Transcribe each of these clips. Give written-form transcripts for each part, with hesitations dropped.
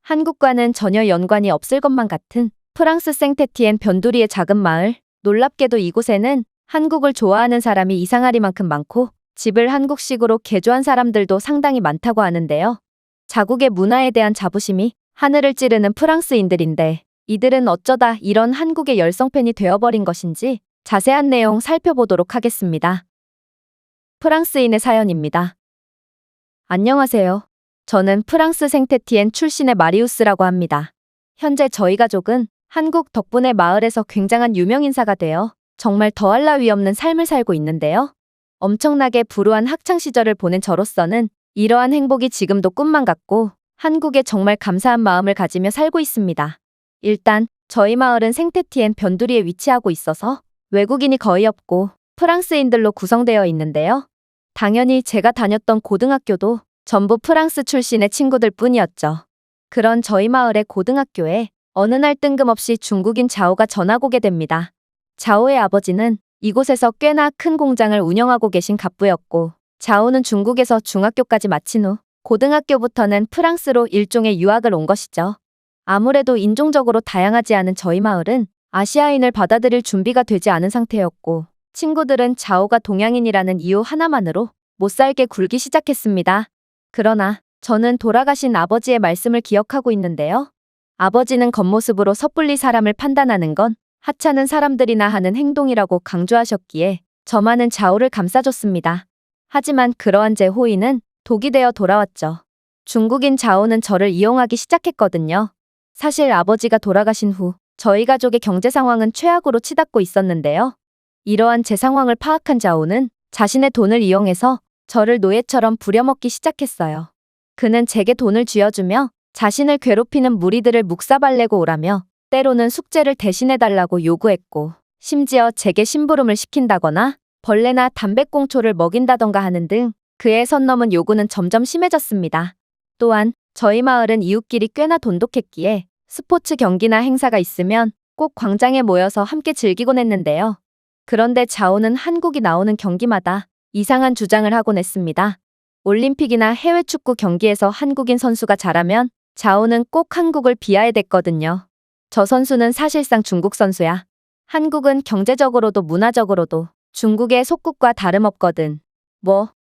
한국과는 전혀 연관이 없을 것만 같은 프랑스 생테티엔 변두리의 작은 마을. 놀랍게도 이곳에는 한국을 좋아하는 사람이 이상하리만큼 많고 집을 한국식으로 개조한 사람들도 상당히 많다고 하는데요. 자국의 문화에 대한 자부심이 하늘을 찌르는 프랑스인들인데 이들은 어쩌다 이런 한국의 열성팬이 되어버린 것인지 자세한 내용 살펴보도록 하겠습니다. 프랑스인의 사연입니다. 안녕하세요. 저는 프랑스 생테티엔 출신의 마리우스라고 합니다. 현재 저희 가족은 한국 덕분에 마을에서 굉장한 유명인사가 되어 정말 더할 나위 없는 삶을 살고 있는데요. 엄청나게 불우한 학창시절을 보낸 저로서는 이러한 행복이 지금도 꿈만 같고 한국에 정말 감사한 마음을 가지며 살고 있습니다. 일단 저희 마을은 생테티엔 변두리에 위치하고 있어서 외국인이 거의 없고 프랑스인들로 구성되어 있는데요. 당연히 제가 다녔던 고등학교도 전부 프랑스 출신의 친구들 뿐이었죠. 그런 저희 마을의 고등학교에 어느 날 뜬금없이 중국인 자오가 전학 오게 됩니다. 자오의 아버지는 이곳에서 꽤나 큰 공장을 운영하고 계신 갑부였고 자오는 중국에서 중학교까지 마친 후 고등학교부터는 프랑스로 일종의 유학을 온 것이죠. 아무래도 인종적으로 다양하지 않은 저희 마을은 아시아인을 받아들일 준비가 되지 않은 상태였고 친구들은 자오가 동양인이라는 이유 하나만으로 못살게 굴기 시작했습니다. 그러나 저는 돌아가신 아버지의 말씀을 기억하고 있는데요. 아버지는 겉모습으로 섣불리 사람을 판단하는 건 하찮은 사람들이나 하는 행동이라고 강조하셨기에 저만은 자오를 감싸줬습니다. 하지만 그러한 제 호의는 독이 되어 돌아왔죠. 중국인 자오는 저를 이용하기 시작했거든요. 사실 아버지가 돌아가신 후 저희 가족의 경제 상황은 최악으로 치닫고 있었는데요. 이러한 제 상황을 파악한 자오는 자신의 돈을 이용해서 저를 노예처럼 부려먹기 시작했어요. 그는 제게 돈을 쥐어주며 자신을 괴롭히는 무리들을 묵사발레고 오라며 때로는 숙제를 대신해달라고 요구했고 심지어 제게 심부름을 시킨다거나 벌레나 담배꽁초를 먹인다던가 하는 등 그의 선 넘은 요구는 점점 심해졌습니다. 또한 저희 마을은 이웃끼리 꽤나 돈독했기에 스포츠 경기나 행사가 있으면 꼭 광장에 모여서 함께 즐기곤 했는데요. 그런데 자오는 한국이 나오는 경기마다 이상한 주장을 하곤 했습니다. 올림픽이나 해외 축구 경기에서 한국인 선수가 잘하면 자오는 꼭 한국을 비하해댔거든요. 저 선수는 사실상 중국 선수야. 한국은 경제적으로도 문화적으로도 중국의 속국과 다름없거든.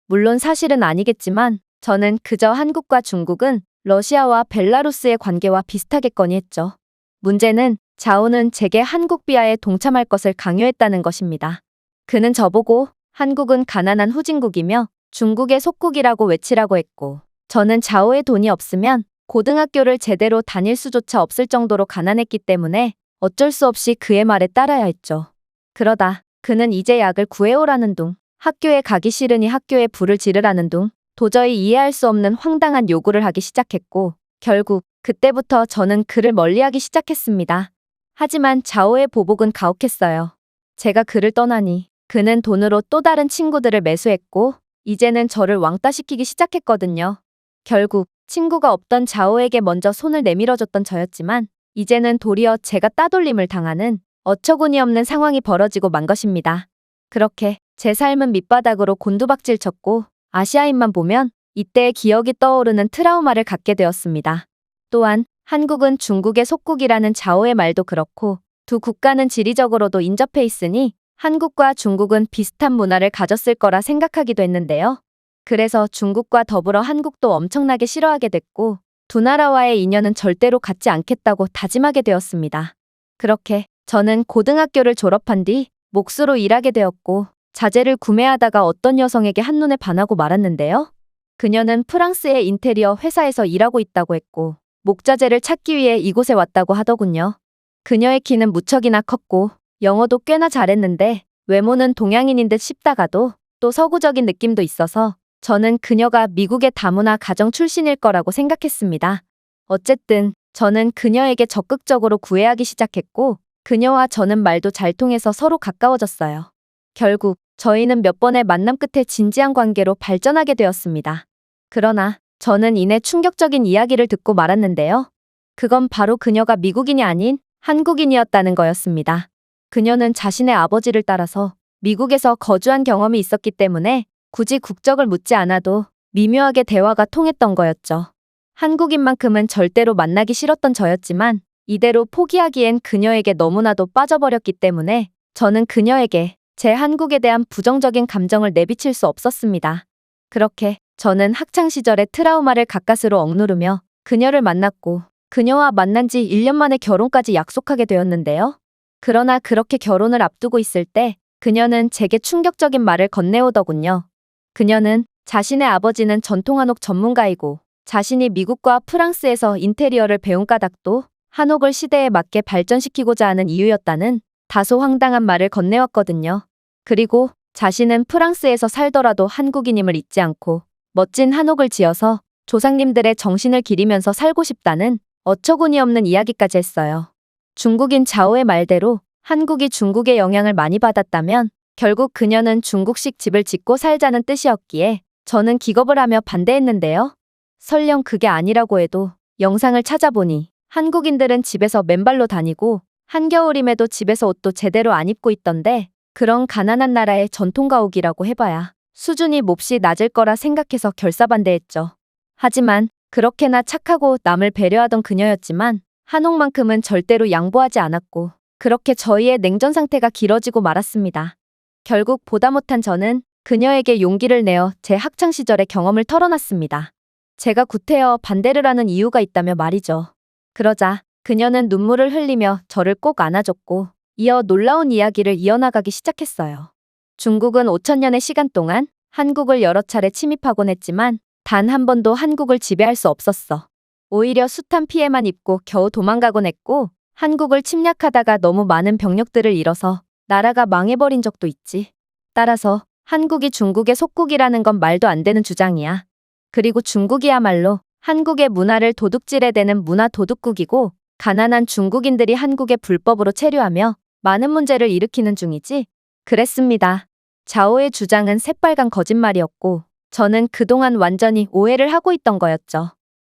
물론 사실은 아니겠지만 저는 그저 한국과 중국은 러시아와 벨라루스의 관계와 비슷하겠거니 했죠. 문제는 자오는 제게 한국 비하에 동참할 것을 강요했다는 것입니다. 그는 저보고 한국은 가난한 후진국이며 중국의 속국이라고 외치라고 했고 저는 자오의 돈이 없으면 고등학교를 제대로 다닐 수조차 없을 정도로 가난했기 때문에 어쩔 수 없이 그의 말에 따라야 했죠. 그러다 그는 이제 약을 구해오라는 둥, 학교에 가기 싫으니 학교에 불을 지르라는 둥, 도저히 이해할 수 없는 황당한 요구를 하기 시작했고 결국 그때부터 저는 그를 멀리하기 시작했습니다. 하지만 자오의 보복은 가혹했어요. 제가 그를 떠나니 그는 돈으로 또 다른 친구들을 매수했고 이제는 저를 왕따시키기 시작했거든요. 결국 친구가 없던 자오에게 먼저 손을 내밀어줬던 저였지만 이제는 도리어 제가 따돌림을 당하는 어처구니 없는 상황이 벌어지고 만 것입니다. 그렇게 제 삶은 밑바닥으로 곤두박질 쳤고 아시아인만 보면 이때의 기억이 떠오르는 트라우마를 갖게 되었습니다. 또한 한국은 중국의 속국이라는 자오의 말도 그렇고 두 국가는 지리적으로도 인접해 있으니 한국과 중국은 비슷한 문화를 가졌을 거라 생각하기도 했는데요. 그래서 중국과 더불어 한국도 엄청나게 싫어하게 됐고 두 나라와의 인연은 절대로 갖지 않겠다고 다짐하게 되었습니다. 그렇게 저는 고등학교를 졸업한 뒤 몫으로 일하게 되었고 자재를 구매하다가 어떤 여성에게 한눈에 반하고 말았는데요. 그녀는 프랑스의 인테리어 회사에서 일하고 있다고 했고 목자재를 찾기 위해 이곳에 왔다고 하더군요. 그녀의 키는 무척이나 컸고 영어도 꽤나 잘했는데 외모는 동양인인 듯 싶다가도 또 서구적인 느낌도 있어서 저는 그녀가 미국의 다문화 가정 출신일 거라고 생각했습니다. 어쨌든 저는 그녀에게 적극적으로 구애하기 시작했고 그녀와 저는 말도 잘 통해서 서로 가까워졌어요. 결국 저희는 몇 번의 만남 끝에 진지한 관계로 발전하게 되었습니다. 그러나 저는 이내 충격적인 이야기를 듣고 말았는데요. 그건 바로 그녀가 미국인이 아닌 한국인이었다는 거였습니다. 그녀는 자신의 아버지를 따라서 미국에서 거주한 경험이 있었기 때문에 굳이 국적을 묻지 않아도 미묘하게 대화가 통했던 거였죠. 한국인만큼은 절대로 만나기 싫었던 저였지만 이대로 포기하기엔 그녀에게 너무나도 빠져버렸기 때문에 저는 그녀에게 제 한국에 대한 부정적인 감정을 내비칠 수 없었습니다. 그렇게 저는 학창시절의 트라우마를 가까스로 억누르며 그녀를 만났고 그녀와 만난 지 1년 만에 결혼까지 약속하게 되었는데요. 그러나 그렇게 결혼을 앞두고 있을 때 그녀는 제게 충격적인 말을 건네오더군요. 그녀는 자신의 아버지는 전통 한옥 전문가이고 자신이 미국과 프랑스에서 인테리어를 배운 까닭도 한옥을 시대에 맞게 발전시키고자 하는 이유였다는 다소 황당한 말을 건네왔거든요. 그리고 자신은 프랑스에서 살더라도 한국인임을 잊지 않고 멋진 한옥을 지어서 조상님들의 정신을 기리면서 살고 싶다는 어처구니 없는 이야기까지 했어요. 중국인 자오의 말대로 한국이 중국의 영향을 많이 받았다면 결국 그녀는 중국식 집을 짓고 살자는 뜻이었기에 저는 기겁을 하며 반대했는데요. 설령 그게 아니라고 해도 영상을 찾아보니 한국인들은 집에서 맨발로 다니고 한겨울임에도 집에서 옷도 제대로 안 입고 있던데 그런 가난한 나라의 전통 가옥이라고 해봐야 수준이 몹시 낮을 거라 생각해서 결사반대했죠. 하지만 그렇게나 착하고 남을 배려하던 그녀였지만 한옥만큼은 절대로 양보하지 않았고 그렇게 저희의 냉전 상태가 길어지고 말았습니다. 결국 보다 못한 저는 그녀에게 용기를 내어 제 학창시절의 경험을 털어놨습니다. 제가 구태여 반대를 하는 이유가 있다며 말이죠. 그러자 그녀는 눈물을 흘리며 저를 꼭 안아줬고 이어 놀라운 이야기를 이어나가기 시작했어요. 중국은 5천년의 시간 동안 한국을 여러 차례 침입하곤 했지만 단 한 번도 한국을 지배할 수 없었어. 오히려 숱한 피해만 입고 겨우 도망가곤 했고 한국을 침략하다가 너무 많은 병력들을 잃어서 나라가 망해버린 적도 있지. 따라서 한국이 중국의 속국이라는 건 말도 안 되는 주장이야. 그리고 중국이야말로 한국의 문화를 도둑질해대는 문화 도둑국이고 가난한 중국인들이 한국에 불법으로 체류하며 많은 문제를 일으키는 중이지. 그랬습니다. 자오의 주장은 새빨간 거짓말이었고 저는 그동안 완전히 오해를 하고 있던 거였죠.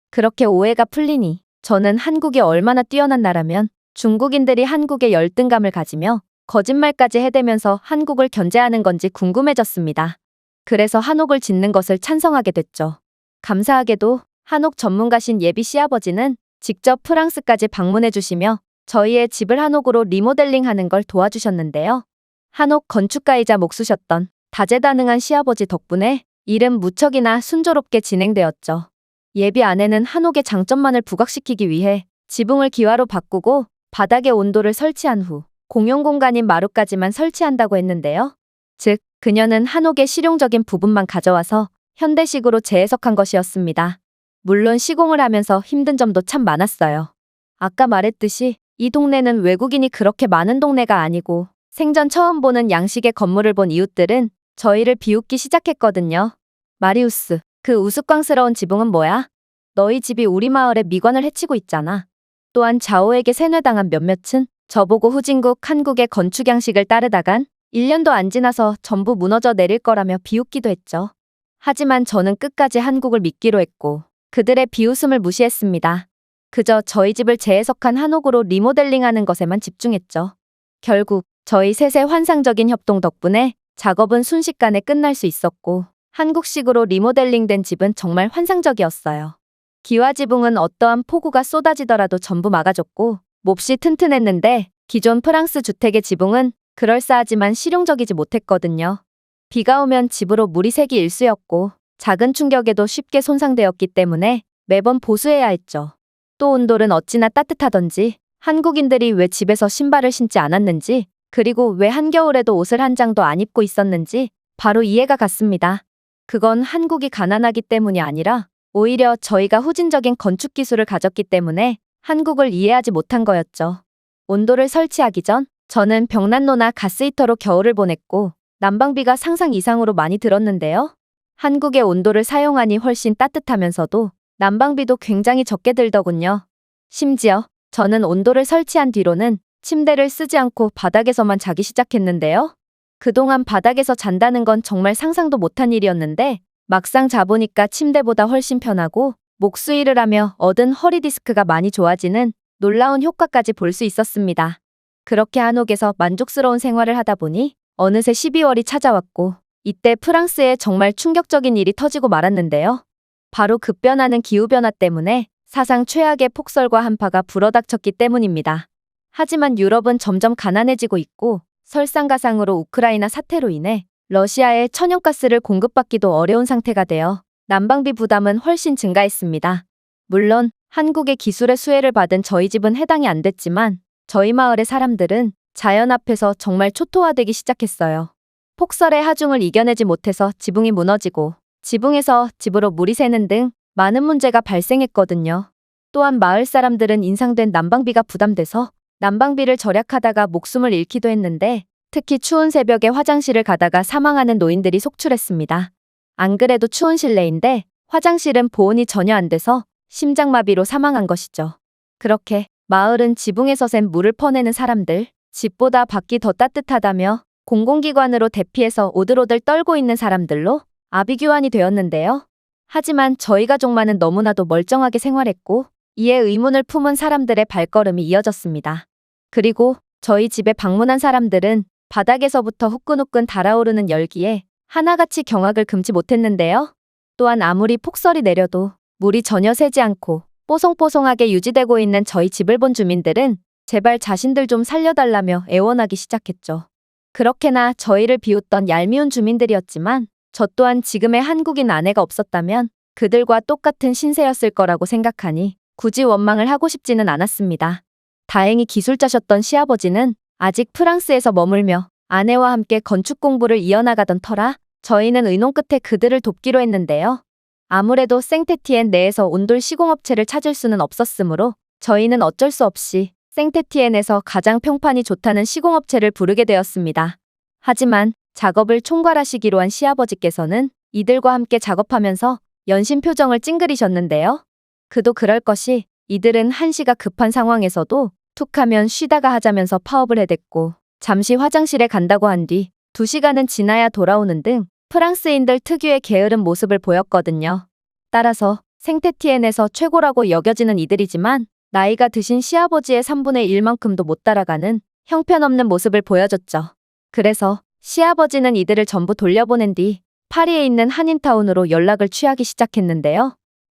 그렇게 오해가 풀리니 저는 한국이 얼마나 뛰어난 나라면 중국인들이 한국에 열등감을 가지며 거짓말까지 해대면서 한국을 견제하는 건지 궁금해졌습니다. 그래서 한옥을 짓는 것을 찬성하게 됐죠. 감사하게도 한옥 전문가신 예비 시아버지는 직접 프랑스까지 방문해 주시며 저희의 집을 한옥으로 리모델링하는 걸 도와주셨는데요. 한옥 건축가이자 목수셨던 다재다능한 시아버지 덕분에 일은 무척이나 순조롭게 진행되었죠. 예비 아내는 한옥의 장점만을 부각시키기 위해 지붕을 기와로 바꾸고 바닥에 온도를 설치한 후 공용 공간인 마루까지만 설치한다고 했는데요. 즉, 그녀는 한옥의 실용적인 부분만 가져와서 현대식으로 재해석한 것이었습니다. 물론 시공을 하면서 힘든 점도 참 많았어요. 아까 말했듯이 이 동네는 외국인이 그렇게 많은 동네가 아니고 생전 처음 보는 양식의 건물을 본 이웃들은 저희를 비웃기 시작했거든요. 마리우스, 그 우스꽝스러운 지붕은 뭐야? 너희 집이 우리 마을의 미관을 해치고 있잖아. 또한 자오에게 세뇌당한 몇몇은 저보고 후진국 한국의 건축 양식을 따르다간 1년도 안 지나서 전부 무너져 내릴 거라며 비웃기도 했죠. 하지만 저는 끝까지 한국을 믿기로 했고 그들의 비웃음을 무시했습니다. 그저 저희 집을 재해석한 한옥으로 리모델링하는 것에만 집중했죠. 결국 저희 셋의 환상적인 협동 덕분에 작업은 순식간에 끝날 수 있었고 한국식으로 리모델링된 집은 정말 환상적이었어요. 기와 지붕은 어떠한 폭우가 쏟아지더라도 전부 막아줬고 몹시 튼튼했는데 기존 프랑스 주택의 지붕은 그럴싸하지만 실용적이지 못했거든요. 비가 오면 집으로 물이 새기 일쑤였고 작은 충격에도 쉽게 손상되었기 때문에 매번 보수해야 했죠. 또 온돌은 어찌나 따뜻하던지 한국인들이 왜 집에서 신발을 신지 않았는지 그리고 왜 한겨울에도 옷을 한 장도 안 입고 있었는지 바로 이해가 갔습니다. 그건 한국이 가난하기 때문이 아니라 오히려 저희가 후진적인 건축 기술을 가졌기 때문에 한국을 이해하지 못한 거였죠. 온도를 설치하기 전 저는 벽난로나 가스히터로 겨울을 보냈고 난방비가 상상 이상으로 많이 들었는데요. 한국의 온도를 사용하니 훨씬 따뜻하면서도 난방비도 굉장히 적게 들더군요. 심지어 저는 온도를 설치한 뒤로는 침대를 쓰지 않고 바닥에서만 자기 시작했는데요. 그동안 바닥에서 잔다는 건 정말 상상도 못한 일이었는데 막상 자보니까 침대보다 훨씬 편하고 목 수위를 하며 얻은 허리 디스크가 많이 좋아지는 놀라운 효과까지 볼 수 있었습니다. 그렇게 한옥에서 만족스러운 생활을 하다 보니 어느새 12월이 찾아왔고 이때 프랑스에 정말 충격적인 일이 터지고 말았는데요. 바로 급변하는 기후변화 때문에 사상 최악의 폭설과 한파가 불어닥쳤기 때문입니다. 하지만 유럽은 점점 가난해지고 있고 설상가상으로 우크라이나 사태로 인해 러시아에 천연가스를 공급받기도 어려운 상태가 되어 난방비 부담은 훨씬 증가했습니다. 물론 한국의 기술의 수혜를 받은 저희 집은 해당이 안 됐지만 저희 마을의 사람들은 자연 앞에서 정말 초토화되기 시작했어요. 폭설의 하중을 이겨내지 못해서 지붕이 무너지고 지붕에서 집으로 물이 새는 등 많은 문제가 발생했거든요. 또한 마을 사람들은 인상된 난방비가 부담돼서 난방비를 절약하다가 목숨을 잃기도 했는데 특히 추운 새벽에 화장실을 가다가 사망하는 노인들이 속출했습니다. 안 그래도 추운 실내인데 화장실은 보온이 전혀 안 돼서 심장마비로 사망한 것이죠. 그렇게 마을은 지붕에서 샌 물을 퍼내는 사람들, 집보다 밖이 더 따뜻하다며 공공기관으로 대피해서 오들오들 떨고 있는 사람들로 아비규환이 되었는데요. 하지만 저희 가족만은 너무나도 멀쩡하게 생활했고 이에 의문을 품은 사람들의 발걸음이 이어졌습니다. 그리고 저희 집에 방문한 사람들은 바닥에서부터 후끈후끈 달아오르는 열기에 하나같이 경악을 금치 못했는데요. 또한 아무리 폭설이 내려도 물이 전혀 새지 않고 뽀송뽀송하게 유지되고 있는 저희 집을 본 주민들은 제발 자신들 좀 살려달라며 애원하기 시작했죠. 그렇게나 저희를 비웃던 얄미운 주민들이었지만 저 또한 지금의 한국인 아내가 없었다면 그들과 똑같은 신세였을 거라고 생각하니 굳이 원망을 하고 싶지는 않았습니다. 다행히 기술자셨던 시아버지는 아직 프랑스에서 머물며 아내와 함께 건축 공부를 이어나가던 터라 저희는 의논 끝에 그들을 돕기로 했는데요. 아무래도 생테티엔 내에서 온돌 시공업체를 찾을 수는 없었으므로 저희는 어쩔 수 없이 생테티엔에서 가장 평판이 좋다는 시공업체를 부르게 되었습니다. 하지만 작업을 총괄하시기로 한 시아버지께서는 이들과 함께 작업하면서 연신 표정을 찡그리셨는데요. 그도 그럴 것이 이들은 한시가 급한 상황에서도 툭하면 쉬다가 하자면서 파업을 해댔고 잠시 화장실에 간다고 한 뒤 2시간은 지나야 돌아오는 등 프랑스인들 특유의 게으른 모습을 보였거든요. 따라서 생테티엔에서 최고라고 여겨지는 이들이지만 나이가 드신 시아버지의 3분의 1만큼도 못 따라가는 형편없는 모습을 보여줬죠. 그래서 시아버지는 이들을 전부 돌려보낸 뒤 파리에 있는 한인타운으로 연락을 취하기 시작했는데요.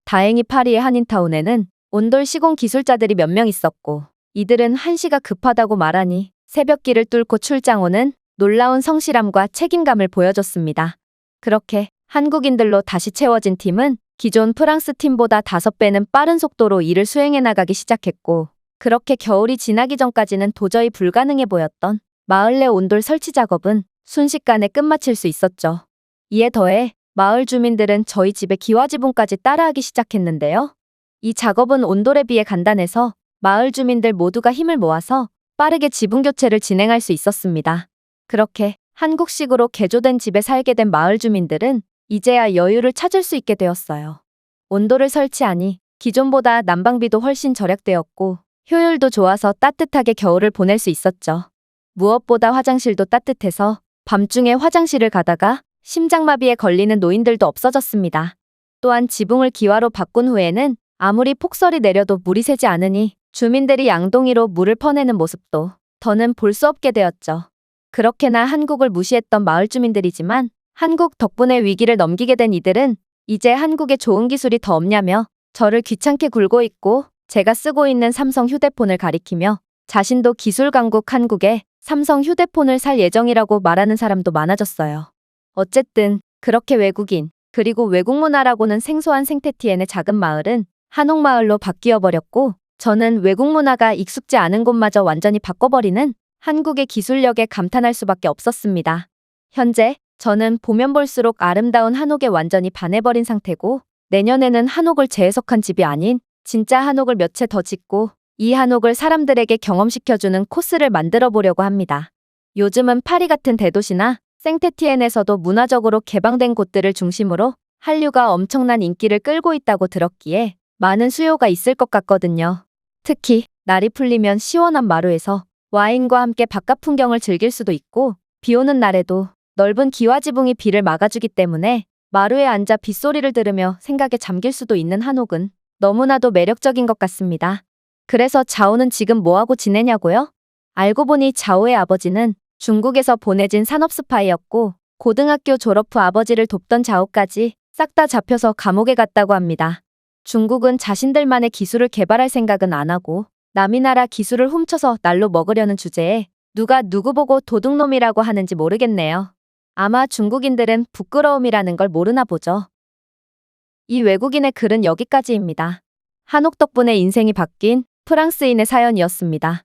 다행히 파리의 한인타운에는 온돌 시공 기술자들이 몇 명 있었고 이들은 한시가 급하다고 말하니 새벽길을 뚫고 출장 오는 놀라운 성실함과 책임감을 보여줬습니다. 그렇게 한국인들로 다시 채워진 팀은 기존 프랑스 팀보다 5배는 빠른 속도로 일을 수행해 나가기 시작했고 그렇게 겨울이 지나기 전까지는 도저히 불가능해 보였던 마을 내 온돌 설치 작업은 순식간에 끝마칠 수 있었죠. 이에 더해 마을 주민들은 저희 집의 기와지붕까지 따라하기 시작했는데요. 이 작업은 온돌에 비해 간단해서 마을 주민들 모두가 힘을 모아서 빠르게 지붕 교체를 진행할 수 있었습니다. 그렇게 한국식으로 개조된 집에 살게 된 마을 주민들은 이제야 여유를 찾을 수 있게 되었어요. 온돌을 설치하니 기존보다 난방비도 훨씬 절약되었고 효율도 좋아서 따뜻하게 겨울을 보낼 수 있었죠. 무엇보다 화장실도 따뜻해서 밤중에 화장실을 가다가 심장마비에 걸리는 노인들도 없어졌습니다. 또한 지붕을 기와로 바꾼 후에는 아무리 폭설이 내려도 물이 새지 않으니 주민들이 양동이로 물을 퍼내는 모습도 더는 볼 수 없게 되었죠. 그렇게나 한국을 무시했던 마을 주민들이지만 한국 덕분에 위기를 넘기게 된 이들은 이제 한국에 좋은 기술이 더 없냐며 저를 귀찮게 굴고 있고 제가 쓰고 있는 삼성 휴대폰을 가리키며 자신도 기술 강국 한국에 삼성 휴대폰을 살 예정이라고 말하는 사람도 많아졌어요. 어쨌든 그렇게 외국인 그리고 외국 문화라고는 생소한 생테티엔의 작은 마을은 한옥마을로 바뀌어 버렸고 저는 외국 문화가 익숙지 않은 곳마저 완전히 바꿔버리는 한국의 기술력에 감탄할 수밖에 없었습니다. 현재 저는 보면 볼수록 아름다운 한옥에 완전히 반해버린 상태고 내년에는 한옥을 재해석한 집이 아닌 진짜 한옥을 몇 채 더 짓고 이 한옥을 사람들에게 경험시켜주는 코스를 만들어 보려고 합니다. 요즘은 파리 같은 대도시나 생테티엔에서도 문화적으로 개방된 곳들을 중심으로 한류가 엄청난 인기를 끌고 있다고 들었기에 많은 수요가 있을 것 같거든요. 특히 날이 풀리면 시원한 마루에서 와인과 함께 바깥 풍경을 즐길 수도 있고 비 오는 날에도 넓은 기와지붕이 비를 막아주기 때문에 마루에 앉아 빗소리를 들으며 생각에 잠길 수도 있는 한옥은 너무나도 매력적인 것 같습니다. 그래서 자오는 지금 뭐하고 지내냐고요? 알고 보니 자오의 아버지는 중국에서 보내진 산업스파이였고 고등학교 졸업 후 아버지를 돕던 자오까지 싹 다 잡혀서 감옥에 갔다고 합니다. 중국은 자신들만의 기술을 개발할 생각은 안 하고 남이 나라 기술을 훔쳐서 날로 먹으려는 주제에 누가 누구 보고 도둑놈이라고 하는지 모르겠네요. 아마 중국인들은 부끄러움이라는 걸 모르나 보죠. 이 외국인의 글은 여기까지입니다. 한옥 덕분에 인생이 바뀐 프랑스인의 사연이었습니다.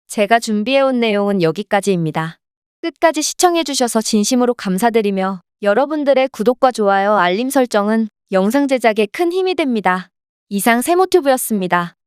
제가 준비해온 내용은 여기까지입니다. 끝까지 시청해주셔서 진심으로 감사드리며 여러분들의 구독과 좋아요, 알림 설정은 영상 제작에 큰 힘이 됩니다. 이상 세모튜브였습니다.